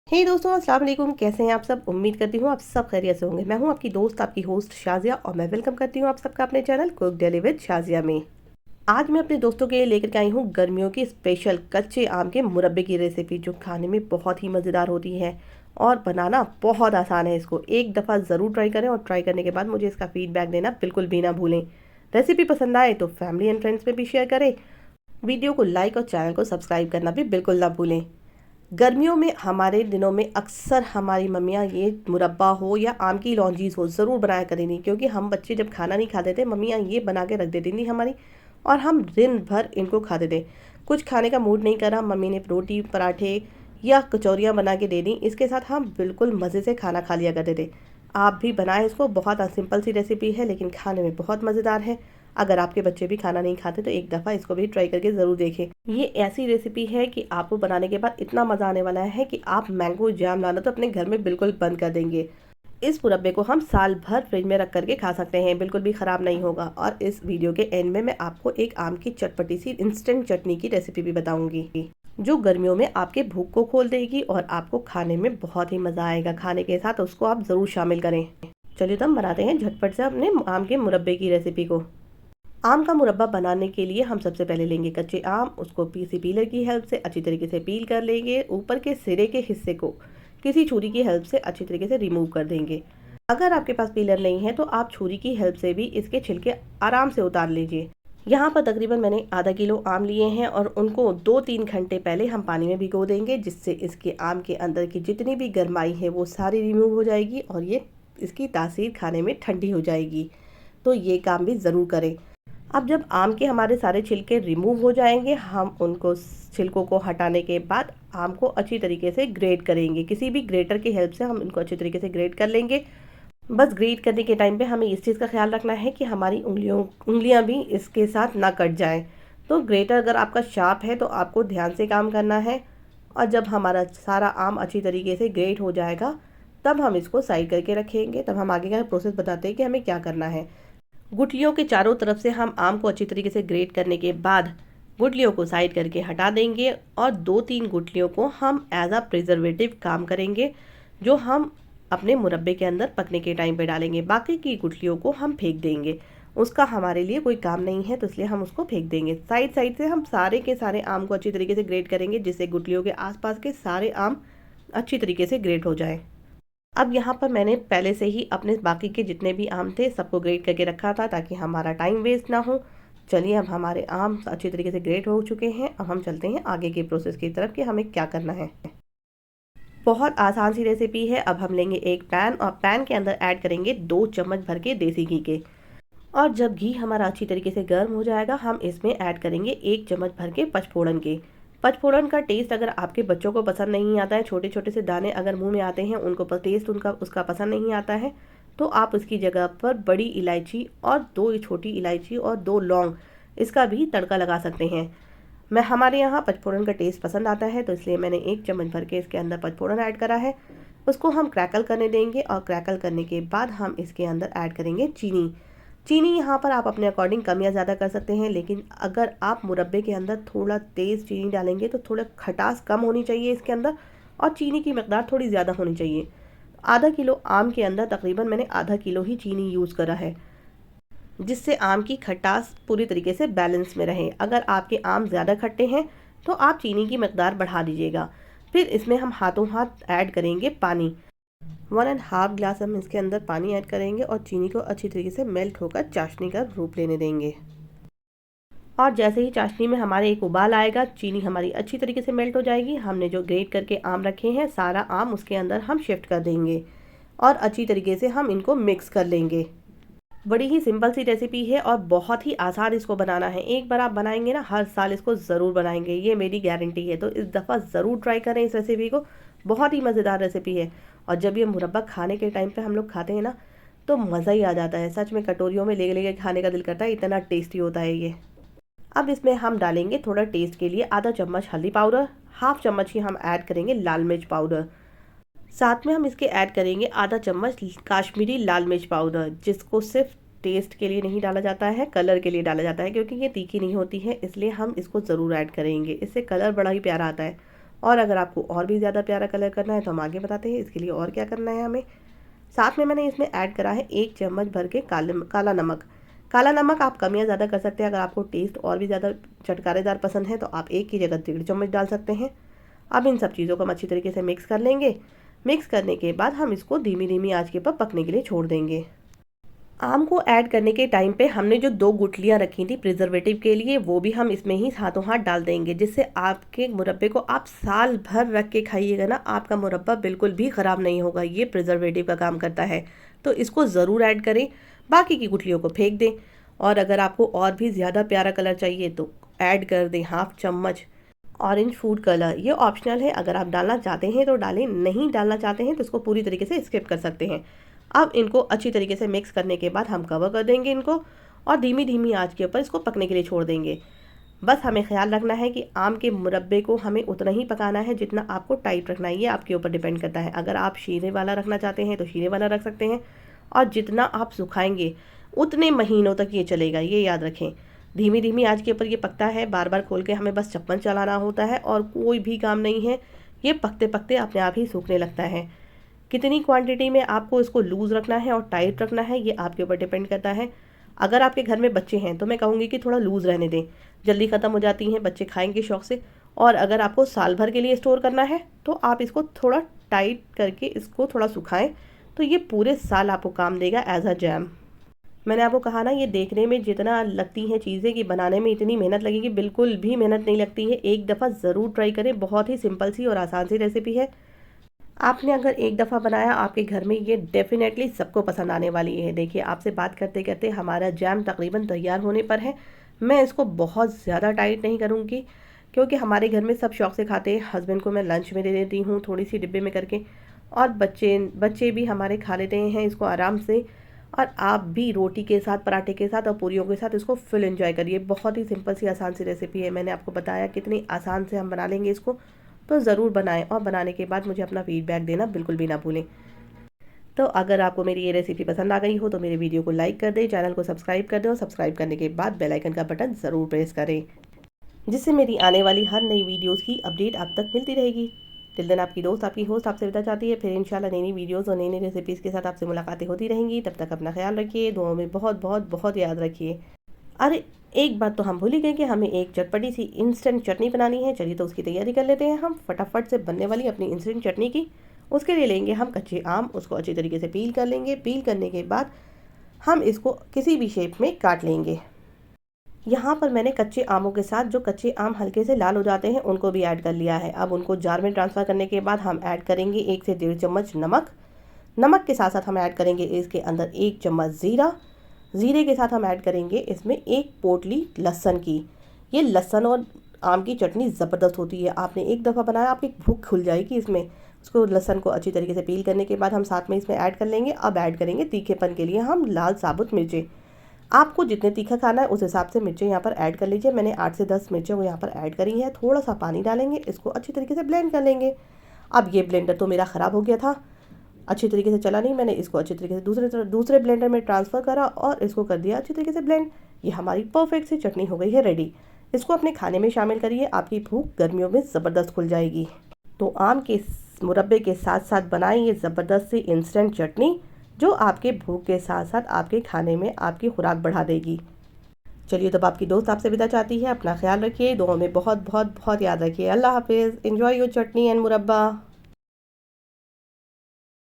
हे दोस्तों, अस्सलाम वालेकुम। कैसे हैं आप सब? उम्मीद करती हूँ आप सब खैरियत से होंगे। मैं हूँ आपकी दोस्त, आपकी होस्ट शाजिया, और मैं वेलकम करती हूँ आप सबका अपने channel cook daily with Shazia में। आज मैं अपने दोस्तों के लिए लेकर के आई हूँ गर्मियों की स्पेशल कच्चे आम के मुरब्बे की रेसिपी, जो खाने में बहुत ही मज़ेदार होती है और बनाना बहुत आसान है। इसको एक दफ़ा ज़रूर ट्राई करें और ट्राई करने के बाद मुझे इसका फीडबैक देना बिल्कुल भी ना भूलें। रेसिपी पसंद आए तो फैमिली एंड फ्रेंड्स में भी शेयर करें। वीडियो को लाइक और चैनल को सब्सक्राइब करना भी बिल्कुल ना भूलें। गर्मियों में हमारे दिनों में अक्सर हमारी मम्मियाँ ये मुरब्बा हो या आम की लौंजीज हो ज़रूर बनाया करेंगी, क्योंकि हम बच्चे जब खाना नहीं खाते थे मम्मियाँ ये बना के रख देती थी हमारी, और हम दिन भर इनको खाते थे। कुछ खाने का मूड नहीं करा, मम्मी ने रोटी पराठे या कचौरियाँ बना के दे दी, इसके साथ हम बिल्कुल मज़े से खाना खा लिया करते थे। आप भी बनाएं इसको, बहुत सिंपल सी रेसिपी है लेकिन खाने में बहुत मज़ेदार है। अगर आपके बच्चे भी खाना नहीं खाते तो एक दफ़ा इसको भी ट्राई करके ज़रूर देखें। ये ऐसी रेसिपी है कि आपको बनाने के बाद इतना मज़ा आने वाला है कि आप मैंगो जैम लाना तो अपने घर में बिल्कुल बंद कर देंगे। इस मुरब्बे को हम साल भर फ्रिज में रख करके खा सकते हैं, बिल्कुल भी ख़राब नहीं होगा। और इस वीडियो के एंड में मैं आपको एक आम की चटपटी सी इंस्टेंट चटनी की रेसिपी भी बताऊंगी, जो गर्मियों में आपके भूख को खोल देगी और आपको खाने में बहुत ही मज़ा आएगा। खाने के साथ उसको आप ज़रूर शामिल करें। चलिए तो हम बनाते हैं झटपट से अपने आम के मुरब्बे की रेसिपी को। आम का मुरब्बा बनाने के लिए हम सबसे पहले लेंगे कच्चे आम। उसको पीसी पीलर की हेल्प से अच्छी तरीके से पील कर लेंगे। ऊपर के सिरे के हिस्से को किसी छुरी की हेल्प से अच्छी तरीके से रिमूव कर देंगे। अगर आपके पास पीलर नहीं है तो आप छुरी की हेल्प से भी इसके छिलके आराम से उतार लीजिए। यहाँ पर तकरीबन मैंने आधा किलो आम लिए हैं और उनको 2-3 घंटे पहले हम पानी में भिगो देंगे, जिससे इसके आम के अंदर की जितनी भी गर्माई है वो सारी रिमूव हो जाएगी और ये इसकी तासीर खाने में ठंडी हो जाएगी। तो ये काम भी ज़रूर करें। अब जब आम के हमारे सारे छिलके रिमूव हो जाएंगे, हम उनको छिलकों को हटाने के बाद आम को अच्छी तरीके से ग्रेट करेंगे। किसी भी ग्रेटर की हेल्प से हम इनको अच्छी तरीके से ग्रेट कर लेंगे। बस ग्रेट करने के टाइम पे हमें इस चीज़ का ख्याल रखना है कि हमारी उंगलियां भी इसके साथ ना कट जाएं। तो ग्रेटर अगर आपका शार्प है तो आपको ध्यान से काम करना है। और जब हमारा सारा आम अच्छी तरीके से ग्रेट हो जाएगा तब हम इसको साइड करके रखेंगे। तब हम आगे का प्रोसेस बताते हैं कि हमें क्या करना है। गुठलियों के चारों तरफ से हम आम को अच्छी तरीके से ग्रेट करने के बाद गुठलियों को साइड करके हटा देंगे और 2-3 गुठलियों को हम एज अ प्रिजर्वेटिव काम करेंगे, जो हम अपने मुरब्बे के अंदर पकने के टाइम पे डालेंगे। बाकी की गुठलियों को हम फेंक देंगे, उसका हमारे लिए कोई काम नहीं है, तो इसलिए हम उसको फेंक देंगे। साइड साइड से हम सारे के सारे आम को अच्छी तरीके से ग्रेट करेंगे, जिससे गुठलियों के आसपास के सारे आम अच्छी तरीके से ग्रेट हो जाएं। अब यहाँ पर मैंने पहले से ही अपने बाकी के जितने भी आम थे सबको ग्रेट करके रखा था, ताकि हमारा टाइम वेस्ट ना हो। चलिए, अब हमारे आम अच्छी तरीके से ग्रेट हो चुके हैं। अब हम चलते हैं आगे के प्रोसेस की तरफ कि हमें क्या करना है। बहुत आसान सी रेसिपी है। अब हम लेंगे एक पैन और पैन के अंदर ऐड करेंगे 2 चम्मच भर के देसी घी के। और जब घी हमारा अच्छी तरीके से गर्म हो जाएगा, हम इसमें ऐड करेंगे 1 चम्मच भर के पचफोड़न के। पचफोड़न का टेस्ट अगर आपके बच्चों को पसंद नहीं आता है, छोटे छोटे से दाने अगर मुंह में आते हैं, उनको टेस्ट उनका उसका पसंद नहीं आता है, तो आप उसकी जगह पर बड़ी इलायची और 2 छोटी इलायची और 2 लौंग इसका भी तड़का लगा सकते हैं। मैं हमारे यहाँ पचफोड़न का टेस्ट पसंद आता है, तो इसलिए मैंने 1 चम्मच भर के इसके अंदर पचफोड़न ऐड करा है। उसको हम क्रैकल करने देंगे और क्रैकल करने के बाद हम इसके अंदर ऐड करेंगे चीनी। चीनी यहाँ पर आप अपने अकॉर्डिंग कम या ज़्यादा कर सकते हैं, लेकिन अगर आप मुरब्बे के अंदर थोड़ा तेज़ चीनी डालेंगे तो थोड़ा खटास कम होनी चाहिए इसके अंदर, और चीनी की मकदार थोड़ी ज़्यादा होनी चाहिए। आधा किलो आम के अंदर तकरीबन मैंने आधा किलो ही चीनी यूज़ करा है, जिससे आम की खटास पूरी तरीके से बैलेंस में रहे। अगर आपके आम ज़्यादा खट्टे हैं तो आप चीनी की मकदार बढ़ा दीजिएगा। फिर इसमें हम हाथों हाथ ऐड करेंगे पानी। 1.5 ग्लास हम इसके अंदर पानी ऐड करेंगे और चीनी को अच्छी तरीके से मेल्ट होकर चाशनी का रूप लेने देंगे। और जैसे ही चाशनी में हमारे एक उबाल आएगा, चीनी हमारी अच्छी तरीके से मेल्ट हो जाएगी। हमने जो ग्रेट करके आम रखे हैं, सारा आम उसके अंदर हम शिफ्ट कर देंगे और अच्छी तरीके से हम इनको मिक्स कर लेंगे। बड़ी ही सिंपल सी रेसिपी है और बहुत ही आसान इसको बनाना है। एक बार आप बनाएंगे ना, हर साल इसको ज़रूर बनाएंगे, ये मेरी गारंटी है। तो इस दफ़ा ज़रूर ट्राई करें इस रेसिपी को, बहुत ही मज़ेदार रेसिपी है। और जब ये मुरब्बा खाने के टाइम पे हम लोग खाते हैं ना, तो मज़ा ही आ जाता है। सच में कटोरियों में ले लेके खाने का दिल करता है, इतना टेस्टी होता है ये। अब इसमें हम डालेंगे थोड़ा टेस्ट के लिए आधा चम्मच हल्दी पाउडर, हाफ चम्मच ही हम ऐड करेंगे लाल मिर्च पाउडर। साथ में हम इसके ऐड करेंगे आधा चम्मच काश्मीरी लाल मिर्च पाउडर, जिसको सिर्फ टेस्ट के लिए नहीं डाला जाता है, कलर के लिए डाला जाता है, क्योंकि ये तीखी नहीं होती है, इसलिए हम इसको ज़रूर ऐड करेंगे। इससे कलर बड़ा ही प्यारा आता है और अगर आपको और भी ज़्यादा प्यारा कलर करना है तो हम आगे बताते हैं इसके लिए और क्या करना है हमें। साथ में मैंने इसमें ऐड करा है 1 चम्मच भर के काला नमक। काला नमक आप कम या ज़्यादा कर सकते हैं। अगर आपको टेस्ट और भी ज़्यादा चटकारेदार पसंद है तो आप 1 की जगह 1.5 चम्मच डाल सकते हैं। अब इन सब चीज़ों को हम अच्छी तरीके से मिक्स कर लेंगे। मिक्स करने के बाद हम इसको धीमी धीमी आंच के ऊपर पकने के लिए छोड़ देंगे। आम को ऐड करने के टाइम पे हमने जो 2 गुठलियाँ रखी थी प्रिजर्वेटिव के लिए, वो भी हम इसमें ही हाथों हाथ डाल देंगे, जिससे आपके मुरब्बे को आप साल भर रख के खाइएगा ना, आपका मुरब्बा बिल्कुल भी ख़राब नहीं होगा। ये प्रिजर्वेटिव का काम करता है, तो इसको ज़रूर ऐड करें। बाकी की गुठलियों को फेंक दें। और अगर आपको और भी ज़्यादा प्यारा कलर चाहिए तो ऐड कर दें 1/2 चम्मच ऑरेंज फूड कलर। ये ऑप्शनल है, अगर आप डालना चाहते हैं तो डालें, नहीं डालना चाहते हैं तो इसको पूरी तरीके से स्किप कर सकते हैं। अब इनको अच्छी तरीके से मिक्स करने के बाद हम कवर कर देंगे इनको और धीमी धीमी आंच के ऊपर इसको पकने के लिए छोड़ देंगे। बस हमें ख्याल रखना है कि आम के मुरब्बे को हमें उतना ही पकाना है जितना आपको टाइट रखना है। ये आपके ऊपर डिपेंड करता है। अगर आप शीरे वाला रखना चाहते हैं तो शीरे वाला रख सकते हैं, और जितना आप सुखाएंगे उतने महीनों तक ये चलेगा, ये याद रखें। धीमी धीमी आंच के ऊपर ये पकता है, बार बार खोल के हमें बस चप्पन चलाना होता है और कोई भी काम नहीं है। ये पकते पकते अपने आप ही सूखने लगता है। कितनी क्वांटिटी में आपको इसको लूज़ रखना है और टाइट रखना है ये आपके ऊपर डिपेंड करता है। अगर आपके घर में बच्चे हैं तो मैं कहूँगी कि थोड़ा लूज़ रहने दें, जल्दी ख़त्म हो जाती हैं, बच्चे खाएंगे शौक़ से। और अगर आपको साल भर के लिए स्टोर करना है तो आप इसको थोड़ा टाइट करके इसको थोड़ा सुखाएं, तो ये पूरे साल आपको काम देगा एज अ जैम। मैंने आपको कहा ना, ये देखने में जितना लगती हैं चीज़ें कि बनाने में इतनी मेहनत लगेगी, बिल्कुल भी मेहनत नहीं लगती है। एक दफ़ा ज़रूर ट्राई करें, बहुत ही सिंपल सी और आसान सी रेसिपी है। आपने अगर एक दफ़ा बनाया आपके घर में ये डेफिनेटली सबको पसंद आने वाली है। देखिए, आपसे बात करते करते हमारा जैम तकरीबन तैयार होने पर है। मैं इसको बहुत ज़्यादा टाइट नहीं करूँगी क्योंकि हमारे घर में सब शौक़ से खाते हैं। हस्बैंड को मैं लंच में दे देती हूँ थोड़ी सी डिब्बे में करके, और बच्चे भी हमारे खा लेते हैं इसको आराम से। और आप भी रोटी के साथ, पराठे के साथ और पूरियों के साथ इसको फुल एंजॉय करिए। बहुत ही सिंपल सी आसान सी रेसिपी है। मैंने आपको बताया कितनी आसान से हम बना लेंगे इसको, तो ज़रूर बनाएं और बनाने के बाद मुझे अपना फीडबैक देना बिल्कुल भी ना भूलें। तो अगर आपको मेरी ये रेसिपी पसंद आ गई हो तो मेरे वीडियो को लाइक कर दें, चैनल को सब्सक्राइब कर दें, और सब्सक्राइब करने के बाद बेल आइकन का बटन ज़रूर प्रेस करें, जिससे मेरी आने वाली हर नई वीडियोज़ की अपडेट आप तक मिलती रहेगी। टिल देन आपकी दोस्त, आपकी होस्ट आपसे विदा चाहती है। फिर इंशाल्लाह नई नई वीडियोज़ और नई नई रेसिपीज़ के साथ आपसे मुलाकातें होती रहेंगी। तब तक अपना ख्याल रखिए, दुआओं में बहुत बहुत बहुत याद रखिए। अरे, एक बात तो हम भूल ही गए कि हमें एक चटपटी सी इंस्टेंट चटनी बनानी है। चलिए तो उसकी तैयारी कर लेते हैं हम फटाफट से बनने वाली अपनी इंस्टेंट चटनी की। उसके लिए लेंगे हम कच्चे आम, उसको अच्छी तरीके से पील कर लेंगे। पील करने के बाद हम इसको किसी भी शेप में काट लेंगे। यहाँ पर मैंने कच्चे आमों के साथ जो कच्चे आम हल्के से लाल हो जाते हैं उनको भी ऐड कर लिया है। अब उनको जार में ट्रांसफ़र करने के बाद हम ऐड करेंगे 1 से 1.5 चम्मच नमक। नमक के साथ साथ हम ऐड करेंगे इसके अंदर 1 चम्मच ज़ीरा। ज़ीरे के साथ हम ऐड करेंगे इसमें 1 पोटली लहसुन की। ये लहसुन और आम की चटनी ज़बरदस्त होती है। आपने एक दफ़ा बनाया, आपकी भूख खुल जाएगी इसमें। उसको लहसुन को अच्छी तरीके से पील करने के बाद हम साथ में इसमें ऐड कर लेंगे। अब ऐड करेंगे तीखेपन के लिए हम लाल साबुत मिर्चें। आपको जितने तीखा खाना है उस हिसाब से मिर्चें यहाँ पर ऐड कर लीजिए। मैंने 8 से 10 मिर्चें वो यहाँ पर ऐड करी है। थोड़ा सा पानी डालेंगे, इसको अच्छी तरीके से ब्लेंड कर लेंगे। अब ये ब्लेंडर तो मेरा ख़राब हो गया था, अच्छी तरीके से चला नहीं। मैंने इसको अच्छी तरीके से दूसरे ब्लेंडर में ट्रांसफ़र करा और इसको कर दिया अच्छी तरीके से ब्लेंड। ये हमारी परफेक्ट सी चटनी हो गई है रेडी। इसको अपने खाने में शामिल करिए, आपकी भूख गर्मियों में ज़बरदस्त खुल जाएगी। तो आम के मुरब्बे के साथ साथ बनाएं ये ज़बरदस्त सी इंस्टेंट चटनी, जो आपके भूख के साथ साथ आपके खाने में आपकी खुराक बढ़ा देगी। चलिए, तब आपकी दोस्त आपसे विदा चाहती है। अपना ख्याल रखिए, दुआओं में बहुत बहुत बहुत याद रखिए। अल्लाह हाफिज़। एंजॉय योर चटनी एंड मुरब्बा।